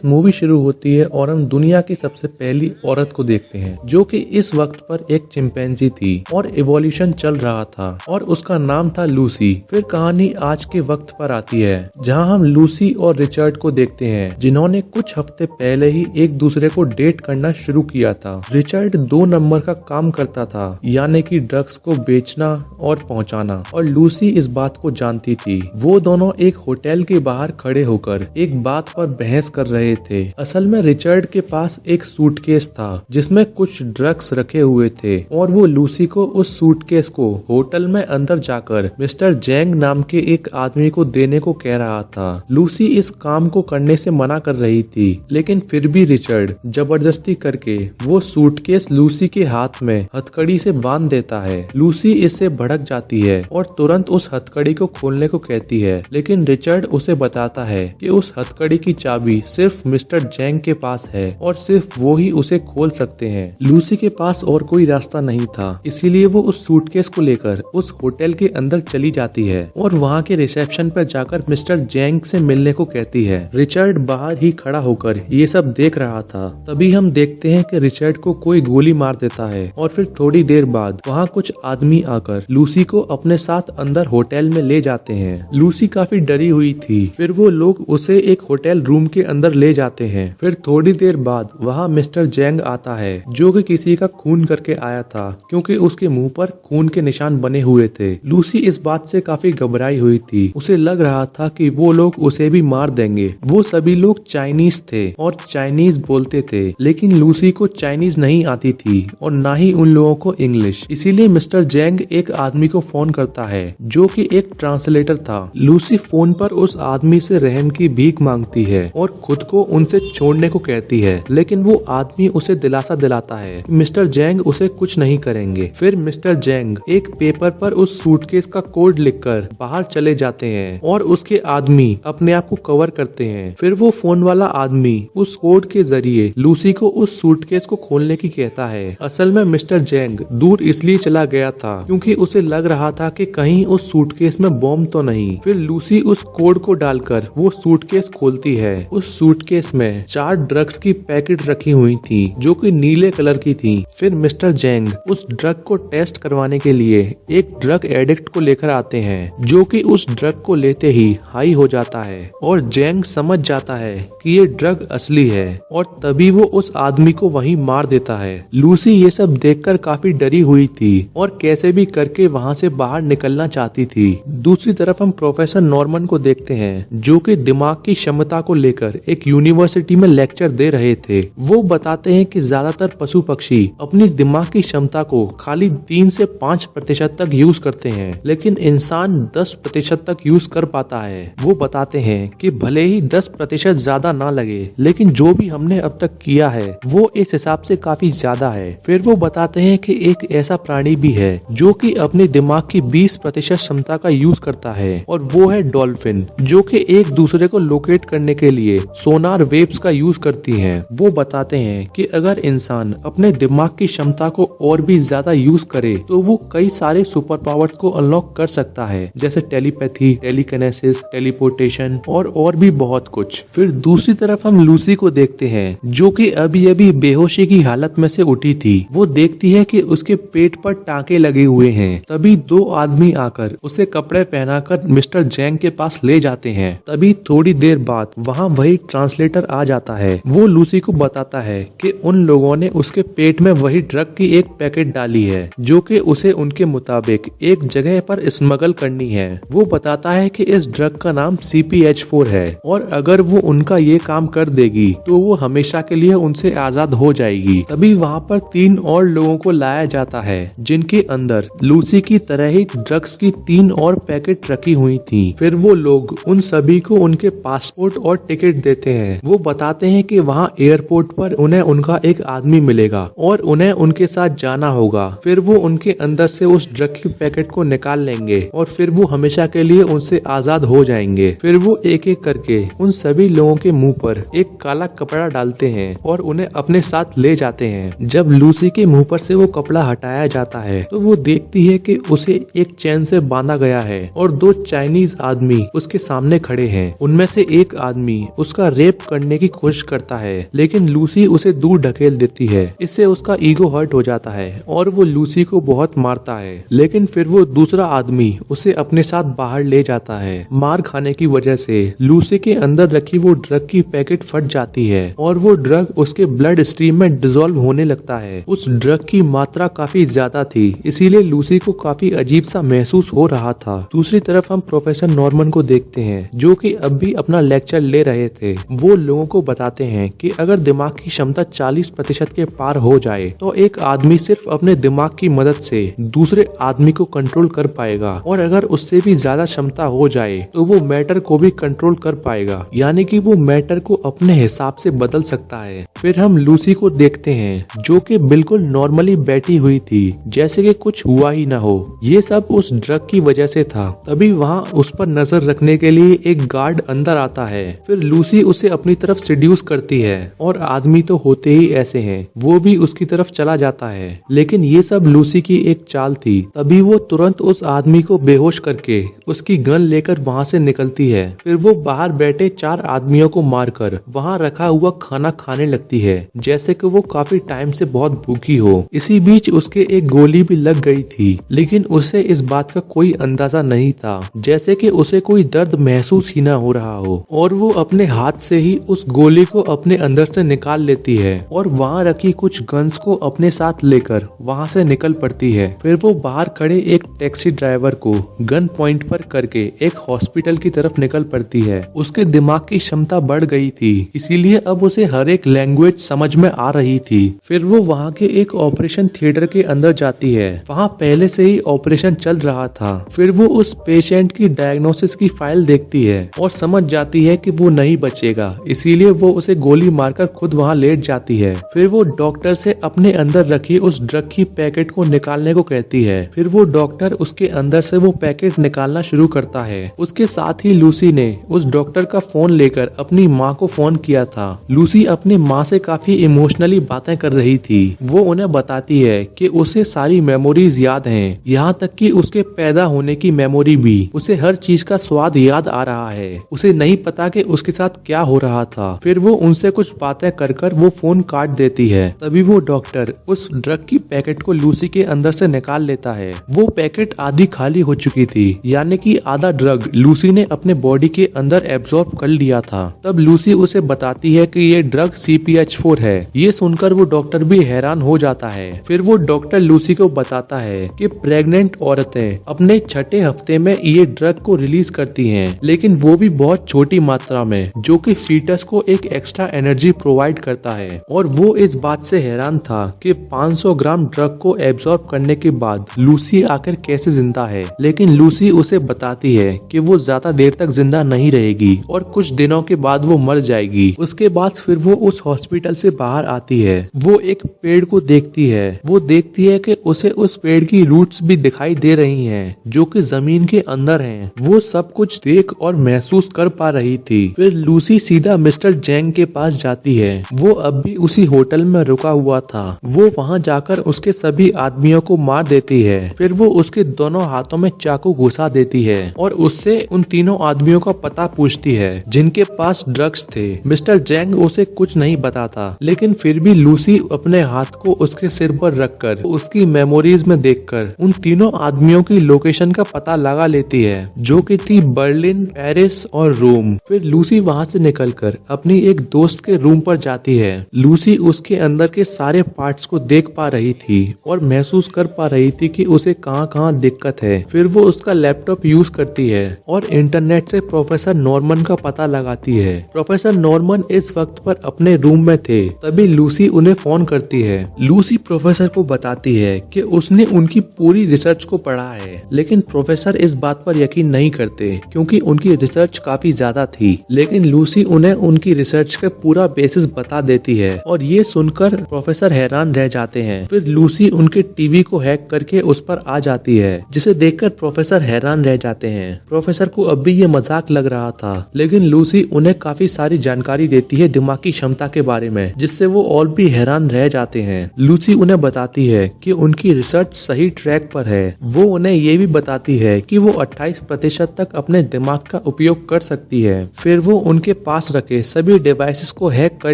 Movie शुरू होती है और हम दुनिया की सबसे पहली औरत को देखते हैं जो कि इस वक्त पर एक चिंपैंजी थी और इवोल्यूशन चल रहा था और उसका नाम था लूसी। फिर कहानी आज के वक्त पर आती है जहां हम लूसी और रिचर्ड को देखते हैं जिन्होंने कुछ हफ्ते पहले ही एक दूसरे को डेट करना शुरू किया था। रिचर्ड 2 नंबर का काम करता था, यानी कि ड्रग्स को बेचना और पहुंचाना, और लूसी इस बात को जानती थी। वो दोनों एक होटल के बाहर खड़े होकर एक बात पर बहस कर रहे थे। असल में रिचर्ड के पास एक सूटकेस था जिसमें कुछ ड्रग्स रखे हुए थे और वो लूसी को उस सूटकेस को होटल में अंदर जाकर मिस्टर जैंग नाम के एक आदमी को देने को कह रहा था। लूसी इस काम को करने से मना कर रही थी, लेकिन फिर भी रिचर्ड जबरदस्ती करके वो सूटकेस लूसी के हाथ में हथकड़ी से बांध देता है। लूसी इससे भड़क जाती है और तुरंत उस हथकड़ी को खोलने को कहती है, लेकिन रिचर्ड उसे बताता है कि उस हथकड़ी की चाबी सिर्फ मिस्टर जैंग के पास है और सिर्फ वो ही उसे खोल सकते हैं। लूसी के पास और कोई रास्ता नहीं था, इसीलिए वो उस सूटकेस को लेकर उस होटल के अंदर चली जाती है और वहाँ के रिसेप्शन पर जाकर मिस्टर जैंग से मिलने को कहती है। रिचर्ड बाहर ही खड़ा होकर ये सब देख रहा था। तभी हम देखते हैं कि रिचर्ड को कोई गोली मार देता है और फिर थोड़ी देर बाद वहाँ कुछ आदमी आकर लूसी को अपने साथ अंदर होटल में ले जाते हैं। लूसी काफी डरी हुई थी। फिर वो लोग उसे एक होटल रूम के अंदर ले जाते हैं। फिर थोड़ी देर बाद वहाँ मिस्टर जैंग आता है जो कि किसी का खून करके आया था, क्योंकि उसके मुंह पर खून के निशान बने हुए थे। लूसी इस बात से काफी घबराई हुई थी। उसे लग रहा था कि वो लोग उसे भी मार देंगे। वो सभी लोग चाइनीज थे और चाइनीज बोलते थे, लेकिन लूसी को चाइनीज नहीं आती थी और ना ही उन लोगों को इंग्लिश। इसीलिए मिस्टर जैंग एक आदमी को फोन करता है जो कि एक ट्रांसलेटर था। लूसी फोन पर उस आदमी से रहम की भीख मांगती है और खुद को उनसे छोड़ने को कहती है, लेकिन वो आदमी उसे दिलासा दिलाता है कि मिस्टर जैंग उसे कुछ नहीं करेंगे। फिर मिस्टर जैंग एक पेपर पर उस सूटकेस का कोड लिखकर बाहर चले जाते हैं और उसके आदमी अपने आप को कवर करते हैं। फिर वो फोन वाला आदमी उस कोड के जरिए लूसी को उस सूटकेस को खोलने की कहता है। असल में मिस्टर जैंग दूर इसलिए चला गया था क्योंकि उसे लग रहा था कि कहीं उस सूटकेस में बॉम्ब तो नहीं। फिर लूसी उस कोड को डालकर वो सूटकेस खोलती है। उस सूटकेस में 4 ड्रग्स की पैकेट रखी हुई थी जो कि नीले कलर की थी। फिर मिस्टर जैंग उस ड्रग को टेस्ट करवाने के लिए एक ड्रग एडिक्ट को लेकर आते हैं जो कि उस ड्रग को लेते ही हाई हो जाता है और जैंग समझ जाता है कि ये ड्रग असली है और तभी वो उस आदमी को वहीं मार देता है। लूसी ये सब देखकर काफी डरी हुई थी और कैसे भी करके वहाँ से बाहर निकलना चाहती थी। दूसरी तरफ हम प्रोफेसर नॉर्मन को देखते हैं जो कि दिमाग की क्षमता को लेकर एक यूनिवर्सिटी में लेक्चर दे रहे थे। वो बताते हैं कि ज्यादातर पशु पक्षी अपनी दिमाग की क्षमता को खाली 3 से 5% तक यूज करते हैं, लेकिन इंसान 10% तक यूज कर पाता है। वो बताते हैं कि भले ही 10% ज्यादा ना लगे, लेकिन जो भी हमने अब तक किया है वो इस हिसाब से काफी ज्यादा है। फिर वो बताते हैं कि एक ऐसा प्राणी भी है जो कि अपने दिमाग की 20% क्षमता का यूज करता है और वो है डॉल्फिन, जो कि एक दूसरे को लोकेट करने के लिए सोनार वेव्स का यूज करती हैं। वो बताते हैं कि अगर इंसान अपने दिमाग की क्षमता को और भी ज्यादा यूज करे तो वो कई सारे सुपर पावर्स को अनलॉक कर सकता है, जैसे टेलीपैथी, टेलीकिनेसिस, टेलीपोर्टेशन और भी बहुत कुछ। फिर दूसरी तरफ हम लूसी को देखते हैं जो कि अभी अभी बेहोशी की हालत में से उठी थी। वो देखती है कि उसके पेट पर टांके लगे हुए हैं। तभी 2 आदमी आकर उसे कपड़े पहनाकर मिस्टर जैंग के पास ले जाते हैं। तभी थोड़ी देर बाद वहाँ वही ट्रांसलेटर आ जाता है। वो लूसी को बताता है कि उन लोगों ने उसके पेट में वही ड्रग की एक पैकेट डाली है जो कि उसे उनके मुताबिक एक जगह पर स्मगल करनी है। वो बताता है कि इस ड्रग का नाम CPH4 है और अगर वो उनका ये काम कर देगी तो वो हमेशा के लिए उनसे आजाद हो जाएगी। तभी वहाँ पर 3 और लोगों को लाया जाता है जिनके अंदर लूसी की तरह ही ड्रग्स की 3 और पैकेट रखी हुई थी। फिर वो लोग उन सभी को उनके पासपोर्ट और टिकट देते हैं। वो बताते हैं कि वहाँ एयरपोर्ट पर उन्हें उनका एक आदमी मिलेगा और उन्हें उनके साथ जाना होगा। फिर वो उनके अंदर से उस ड्रग की पैकेट को निकाल लेंगे और फिर वो हमेशा के लिए उनसे आजाद हो जाएंगे। फिर वो एक एक करके उन सभी लोगों के मुंह पर एक काला कपड़ा डालते हैं और उन्हें अपने साथ ले जाते हैं। जब लूसी के मुंह पर से वो कपड़ा हटाया जाता है तो वो देखती है कि उसे एक चैन से बांधा गया है और 2 चाइनीज आदमी उसके सामने खड़े हैं। उनमें से एक आदमी उसका रेप रेप करने की कोशिश करता है, लेकिन लूसी उसे दूर ढकेल देती है। इससे उसका ईगो हर्ट हो जाता है और वो लूसी को बहुत मारता है, लेकिन फिर वो दूसरा आदमी उसे अपने साथ बाहर ले जाता है। मार खाने की वजह से लूसी के अंदर रखी वो ड्रग की पैकेट फट जाती है और वो ड्रग उसके ब्लड स्ट्रीम में डिसॉल्व होने लगता है। उस ड्रग की मात्रा काफी ज्यादा थी, इसीलिए लूसी को काफी अजीब सा महसूस हो रहा था। दूसरी तरफ हम प्रोफेसर नॉर्मन को देखते हैं, जो कि अब भी अपना लेक्चर ले रहे थे। वो लोगों को बताते हैं कि अगर दिमाग की क्षमता 40% के पार हो जाए तो एक आदमी सिर्फ अपने दिमाग की मदद से दूसरे आदमी को कंट्रोल कर पाएगा, और अगर उससे भी ज्यादा क्षमता हो जाए तो वो मैटर को भी कंट्रोल कर पाएगा, यानी कि वो मैटर को अपने हिसाब से बदल सकता है। फिर हम लूसी को देखते हैं, जो कि बिल्कुल नॉर्मली बैठी हुई थी, जैसे कि कुछ हुआ ही ना हो। ये सब उस ड्रग की वजह से था। तभी वहाँ उस पर नजर रखने के लिए एक गार्ड अंदर आता है। फिर लूसी उसे अपनी तरफ सेड्यूस करती है, और आदमी तो होते ही ऐसे हैं, वो भी उसकी तरफ चला जाता है। लेकिन ये सब लूसी की एक चाल थी। तभी वो तुरंत उस आदमी को बेहोश करके उसकी गन लेकर वहाँ से निकलती है। फिर वो बाहर बैठे 4 आदमियों को मारकर वहाँ रखा हुआ खाना खाने लगती है, जैसे कि वो काफी टाइम से बहुत भूखी हो। इसी बीच उसके एक गोली भी लग गई थी, लेकिन उसे इस बात का कोई अंदाजा नहीं था, जैसे कि उसे कोई दर्द महसूस ही ना हो रहा हो। और वो अपने हाथ से ही उस गोली को अपने अंदर से निकाल लेती है और वहाँ रखी कुछ गन्स को अपने साथ लेकर वहाँ से निकल पड़ती है। फिर वो बाहर खड़े एक टैक्सी ड्राइवर को गन पॉइंट पर करके एक हॉस्पिटल की तरफ निकल पड़ती है। उसके दिमाग की क्षमता बढ़ गई थी, इसीलिए अब उसे हर एक लैंग्वेज समझ में आ रही थी। फिर वो वहाँ के एक ऑपरेशन थिएटर के अंदर जाती है। वहाँ पहले से ही ऑपरेशन चल रहा था। फिर वो उस पेशेंट की डायग्नोसिस की फाइल देखती है और समझ जाती है कि वो नहीं बचेगा, इसीलिए वो उसे गोली मारकर खुद वहाँ लेट जाती है। फिर वो डॉक्टर से अपने अंदर रखी उस ड्रग की पैकेट को निकालने को कहती है। फिर वो डॉक्टर उसके अंदर से वो पैकेट निकालना शुरू करता है। उसके साथ ही लूसी ने उस डॉक्टर का फोन लेकर अपनी माँ को फोन किया था। लूसी अपनी माँ से काफी इमोशनली बातें कर रही थी। वो उन्हें बताती है कि उसे सारी मेमोरीज याद हैं, यहाँ तक कि उसके पैदा होने की मेमोरी भी। उसे हर चीज का स्वाद याद आ रहा है। उसे नहीं पता कि उसके साथ क्या हो रहा था। फिर वो उनसे कुछ बातें कर वो फोन काट देती है। तभी वो डॉक्टर उस ड्रग की पैकेट को लूसी के अंदर से निकाल लेता है। वो पैकेट आधी खाली हो चुकी थी, यानी कि आधा ड्रग लूसी ने अपने बॉडी के अंदर एब्जॉर्ब कर लिया था। तब लूसी उसे बताती है कि ये ड्रग CPH4 है। ये सुनकर वो डॉक्टर भी हैरान हो जाता है। फिर वो डॉक्टर लूसी को बताता है कि प्रेग्नेंट औरतें अपने छठे हफ्ते में ये ड्रग को रिलीज करती हैं, लेकिन वो भी बहुत छोटी मात्रा में, जो कि फीटस को एक एक्स्ट्रा एनर्जी प्रोवाइड करता है। और वो इस बात से हैरान था कि 500 ग्राम ड्रग को एब्जॉर्ब करने के बाद लूसी आखिर कैसे जिंदा है। लेकिन लूसी उसे बताती है कि वो ज्यादा देर तक जिंदा नहीं रहेगी और कुछ दिनों के बाद वो मर जाएगी। उसके बाद फिर वो उस हॉस्पिटल से बाहर आती है। वो एक पेड़ को देखती है। वो देखती है कि उसे उस पेड़ की रूट्स भी दिखाई दे रही हैं, जो कि जमीन के अंदर हैं। वो सब कुछ देख और महसूस कर पा रही थी। फिर लूसी सीधा मिस्टर जैंग के पास जाती है। वो अब भी उसी होटल में रुका हुआ था। वो वहाँ जाकर उसके सभी आदमियों को मार देती है। फिर वो उसके दोनों हाथों में चाकू घुसा देती है और उससे उन तीनों आदमियों का पता पूछती है जिनके पास ड्रग्स थे। मिस्टर जैंग उसे कुछ नहीं बताता, लेकिन फिर भी लूसी अपने हाथ को उसके सिर पर रखकर उसकी मेमोरीज में देखकर उन तीनों आदमियों की लोकेशन का पता लगा लेती है, जो कि थी बर्लिन, पेरिस और रोम। फिर लूसी वहाँ से निकलकर अपनी एक दोस्त के रूम पर जाती है। लूसी उसके अंदर के सारे पार्ट्स को देख पा रही थी और महसूस कर पा रही थी कि उसे कहाँ कहाँ दिक्कत है। फिर वो उसका लैपटॉप यूज करती है और इंटरनेट से प्रोफेसर नॉर्मन का पता लगाती है। प्रोफेसर नॉर्मन इस वक्त पर अपने रूम में थे। तभी लूसी उन्हें फोन करती है। लूसी प्रोफेसर को बताती है कि उसने उनकी पूरी रिसर्च को पढ़ा है, लेकिन प्रोफेसर इस बात पर यकीन नहीं करते क्योंकि उनकी रिसर्च काफी ज्यादा थी। लेकिन लूसी उन्हें उनकी रिसर्च का पूरा बेसिस बता देती है और ये सुनकर प्रोफेसर हैरान रह जाते हैं। फिर लूसी उनके टीवी को हैक करके उस पर आ जाती है, जिसे देखकर प्रोफेसर हैरान रह जाते हैं। प्रोफेसर को अब भी ये मजाक लग रहा था, लेकिन लूसी उन्हें काफी सारी जानकारी देती है दिमाग की क्षमता के बारे में, जिससे वो और भी हैरान रह जाते हैं। लूसी उन्हें बताती है कि उनकी रिसर्च सही ट्रैक पर है। वो उन्हें ये भी बताती है कि वो 28% तक अपने दिमाग का उपयोग कर सकती है। फिर वो उनके पास रखे सभी डिवाइसेस को हैक कर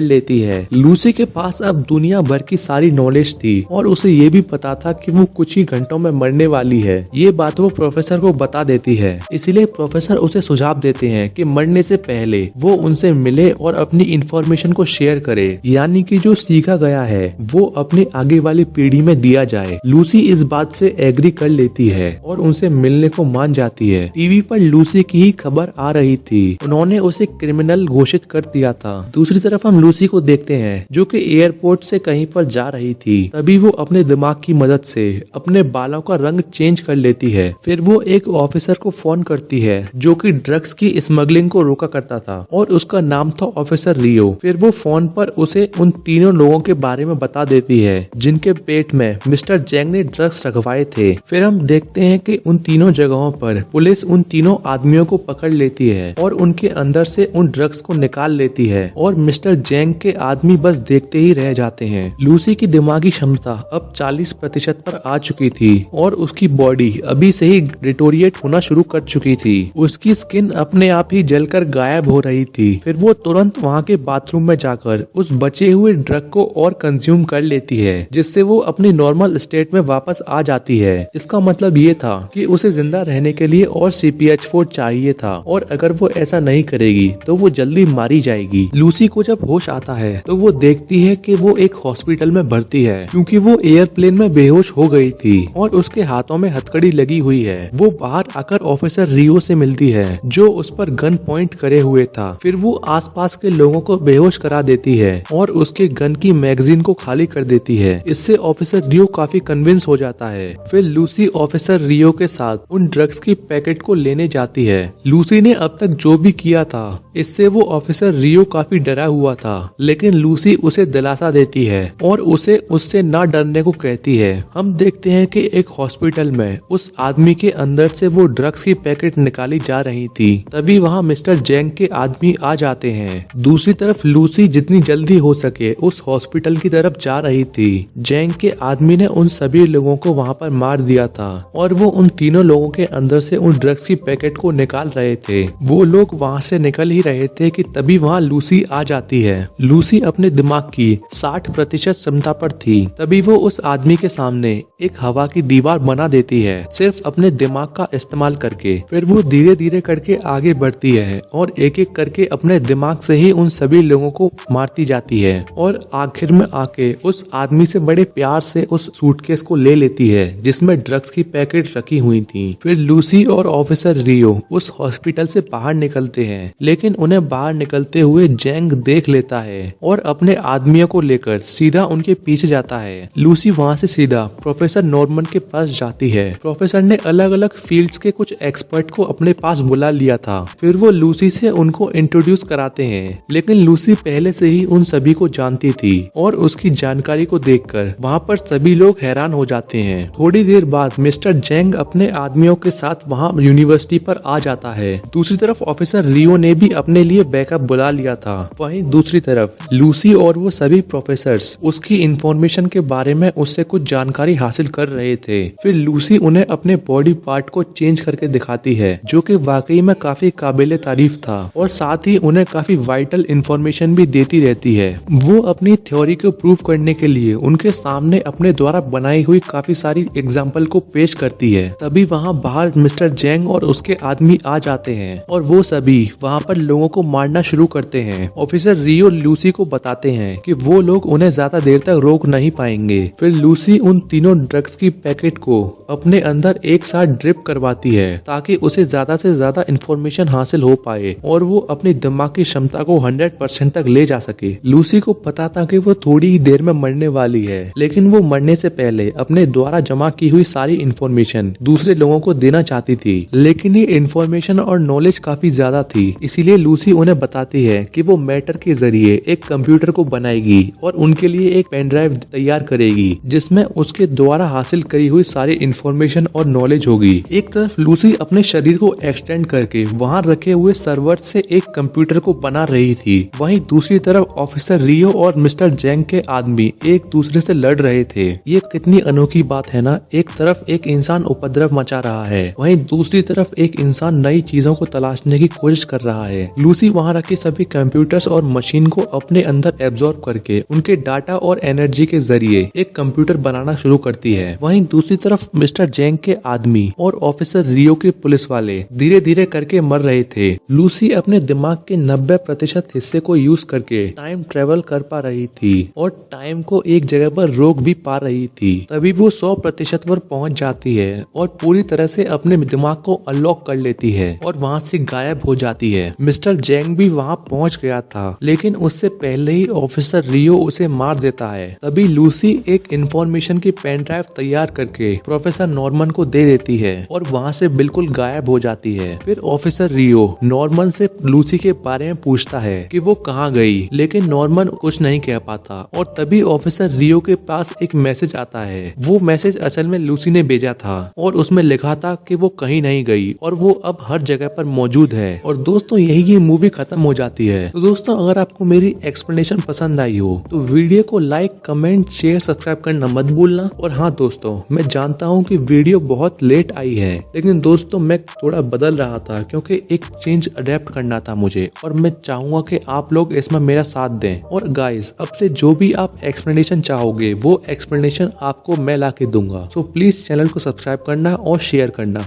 लेती है। लूसी के पास अब दुनिया भर की सारी नॉलेज थी और उसे ये भी पता था कि वो कुछ ही घंटों में मरने वाली है। ये बात वो प्रोफेसर को बता देती है, इसलिए प्रोफेसर उसे सुझाव देते हैं कि मरने से पहले वो उनसे मिले और अपनी इंफॉर्मेशन को शेयर करे, यानी कि जो सीखा गया है वो अपनी आगे वाली पीढ़ी में दिया जाए। लूसी इस बात से एग्री कर लेती है और उनसे मिलने को मान जाती है। टीवी पर लूसी की ही खबर आ रही थी, उन्होंने उसे क्रिमिनल घोषित कर दिया था। दूसरी तरफ हम लूसी को देखते हैं जो कि एयरपोर्ट से कहीं पर जा रही थी। तभी वो अपने दिमाग की मदद से अपने बालों का रंग चेंज कर लेती है। फिर वो एक ऑफिसर को फोन करती है जो कि ड्रग्स की स्मगलिंग को रोका करता था और उसका नाम था ऑफिसर रियो। फिर वो फोन पर उसे उन तीनों लोगों के बारे में बता देती है जिनके पेट में मिस्टर जैंग ने ड्रग्स रखवाए थे। फिर हम देखते हैं कि उन तीनों जगहों पर पुलिस उन तीनों आदमियों को पकड़ लेती है और उनके अंदर से उन ड्रग्स को निकाल लेती है और मिस्टर जैंग के आदमी बस देखते ही रह जाते हैं। लूसी की दिमागी क्षमता अब 40% पर आ चुकी थी और उसकी बॉडी अभी से ही डिटोरिएट होना शुरू कर चुकी थी। उसकी स्किन अपने आप ही जलकर गायब हो रही थी। फिर वो तुरंत वहाँ के बाथरूम में जाकर उस बचे हुए ड्रग को और कंज्यूम कर लेती है, जिससे वो अपनी नॉर्मल स्टेट में वापस आ जाती है। इसका मतलब ये था कि उसे जिंदा रहने के लिए और CPH4 चाहिए था और अगर वो ऐसा नहीं करेगी तो वो जल्दी मारी जाएगी। लूसी को जब होश आता है तो वो देखती है कि वो एक हॉस्पिटल में भर्ती है क्योंकि वो एयरप्लेन में बेहोश हो गई थी और उसके हाथों में हथकड़ी लगी हुई है। वो बाहर आकर ऑफिसर रियो से मिलती है जो उस पर गन पॉइंट करे हुए था। फिर वो आसपास के लोगों को बेहोश करा देती है और उसके गन की मैगजीन को खाली कर देती है। इससे ऑफिसर रियो काफी कन्विंस हो जाता है। फिर लूसी ऑफिसर रियो के साथ उन ड्रग्स की पैकेट को लेने जाती है। लूसी ने अब तक जो भी किया था इससे वो ऑफिसर रियो काफी डरा हुआ था, लेकिन लूसी उसे दिलासा देती है और उसे उससे ना डरने को कहती है। हम देखते हैं कि एक हॉस्पिटल में उस आदमी के अंदर से वो ड्रग्स की पैकेट निकाली जा रही थी। तभी वहाँ मिस्टर जैंग के आदमी आ जाते हैं। दूसरी तरफ लूसी जितनी जल्दी हो सके उस हॉस्पिटल की तरफ जा रही थी। जैंग के आदमी ने उन सभी लोगों को वहाँ पर मार दिया था और वो उन तीनों लोगों के अंदर से उन ड्रग्स की पैकेट को निकाल रहे थे। वो लोग वहाँ से निकल ही रहे थे कि तभी वहाँ लूसी आ जाती है। लूसी अपने दिमाग की 60% क्षमता पर थी। तभी वो उस आदमी के सामने एक हवा की दीवार बना देती है सिर्फ अपने दिमाग का इस्तेमाल करके। फिर वो धीरे धीरे करके आगे बढ़ती है और एक एक करके अपने दिमाग से ही उन सभी लोगों को मारती जाती है और आखिर में आके उस आदमी से बड़े प्यार से उस सूटकेस को ले लेती है जिसमें ड्रग्स की पैकेट रखी हुई थी। फिर लूसी और ऑफिसर रियो उस हॉस्पिटल से बाहर निकलते हैं, लेकिन उन्हें बाहर निकलते हुए जैंग देख लेता है और अपने आदमियों को लेकर सीधा उनके पीछे जाता है। लूसी वहाँ से सीधा प्रोफेसर नॉर्मन के पास जाती है। प्रोफेसर ने अलग अलग फील्ड्स के कुछ एक्सपर्ट को अपने पास बुला लिया था। फिर वो लूसी से उनको इंट्रोड्यूस कराते हैं, लेकिन लूसी पहले से ही उन सभी को जानती थी और उसकी जानकारी को देखकर वहाँ पर सभी लोग हैरान हो जाते हैं। थोड़ी देर बाद मिस्टर जैंग अपने आदमियों के साथ वहाँ यूनिवर्सिटी पर आ जाता है। दूसरी तरफ ऑफिसर रियो ने भी अपने लिए बैकअप बुला लिया था। वहीं दूसरी तरफ लूसी और वो सभी प्रोफेसर्स उसकी इंफॉर्मेशन के बारे में उससे कुछ जानकारी हासिल कर रहे थे। फिर लूसी उन्हें अपने बॉडी पार्ट को चेंज करके दिखाती है जो कि वाकई में काफी काबिले तारीफ था और साथ ही उन्हें काफी वाइटल इंफॉर्मेशन भी देती रहती है। वो अपनी थ्योरी को प्रूव करने के लिए उनके सामने अपने द्वारा बनाई हुई काफी सारी एग्जाम्पल को पेश करती है। तभी वहाँ बाहर मिस्टर जैंग और उसके आदमी आ जाते हैं और वो सभी वहाँ पर लोगों को मारना शुरू करते हैं। ऑफिसर रियो लूसी को बताते हैं कि वो लोग उन्हें ज्यादा देर तक रोक नहीं पाएंगे। फिर लूसी उन तीनों ड्रग्स की पैकेट को अपने अंदर एक साथ ड्रिप करवाती है ताकि उसे ज्यादा से ज्यादा इंफॉर्मेशन हासिल हो पाए और वो अपनी दिमाग की क्षमता को 100% तक ले जा सके। लूसी को पता था कि वो थोड़ी ही देर में मरने वाली है, लेकिन वो मरने से पहले अपने द्वारा जमा की हुई सारी इंफॉर्मेशन दूसरे लोगों को देना चाहती थी, लेकिन ये इंफॉर्मेशन और नॉलेज काफी ज्यादा थी। इसीलिए लूसी उन्हें बताती है कि वो मैटर के जरिए एक कंप्यूटर को बनाएगी और उनके लिए एक पेन ड्राइव तैयार करेगी जिसमें उसके द्वारा हासिल करी हुई सारी इंफॉर्मेशन और नॉलेज होगी। एक तरफ लूसी अपने शरीर को एक्सटेंड करके वहाँ रखे हुए सर्वर से एक कंप्यूटर को बना रही थी। वहीं दूसरी तरफ ऑफिसर रियो और मिस्टर जैंग के आदमी एक दूसरे से लड़ रहे थे। ये कितनी अनोखी बात है ना, एक तरफ एक इंसान उपद्रव मचा रहा है, वहीं दूसरी तरफ एक इंसान नई चीजों को तलाशने की कोशिश कर रहा है। लूसी लूसी वहाँ रखे सभी कंप्यूटर्स और मशीन को अपने अंदर एब्जॉर्ब करके उनके डाटा और एनर्जी के जरिए एक कंप्यूटर बनाना शुरू करती है। वहीं दूसरी तरफ मिस्टर जेंग के आदमी और ऑफिसर रियो के पुलिस वाले धीरे धीरे करके मर रहे थे। लूसी अपने दिमाग के 90% हिस्से को यूज करके टाइम ट्रेवल कर पा रही थी और टाइम को एक जगह पर रोक भी पा रही थी। तभी वो 100% पर पहुंच जाती है और पूरी तरह से अपने दिमाग को अनलॉक कर लेती है और वहां से गायब हो जाती है। मिस्टर जेंग भी वहां पहुंच गया था, लेकिन उससे पहले ही ऑफिसर रियो उसे मार देता है। तभी लूसी एक इंफॉर्मेशन की पेन ड्राइव तैयार करके प्रोफेसर नॉर्मन को दे देती है और वहां से बिल्कुल गायब हो जाती है। फिर ऑफिसर रियो नॉर्मन से लूसी के बारे में पूछता है कि वो कहाँ गई, लेकिन नॉर्मन कुछ नहीं कह पाता और तभी ऑफिसर रियो के पास एक मैसेज आता है। वो मैसेज असल में लूसी ने भेजा था और उसमें लिखा था कि वो कहीं नहीं गई और वो अब हर जगह पर मौजूद है। और दोस्तों यही ये मूवी खत्म हो जाती है। तो दोस्तों अगर आपको मेरी एक्सप्लेनेशन पसंद आई हो तो वीडियो को लाइक, कमेंट, शेयर, सब्सक्राइब करना मत भूलना। और हाँ दोस्तों, मैं जानता हूँ कि वीडियो बहुत लेट आई है, लेकिन दोस्तों मैं थोड़ा बदल रहा था क्योंकि एक चेंज अडेप्ट करना था मुझे और मैं चाहूंगा कि आप लोग इसमें मेरा साथ दें। और गाइस, अब से जो भी आप एक्सप्लेनेशन चाहोगे वो एक्सप्लेनेशन आपको मैं ला के दूंगा। सो प्लीज चैनल को सब्सक्राइब करना और शेयर करना।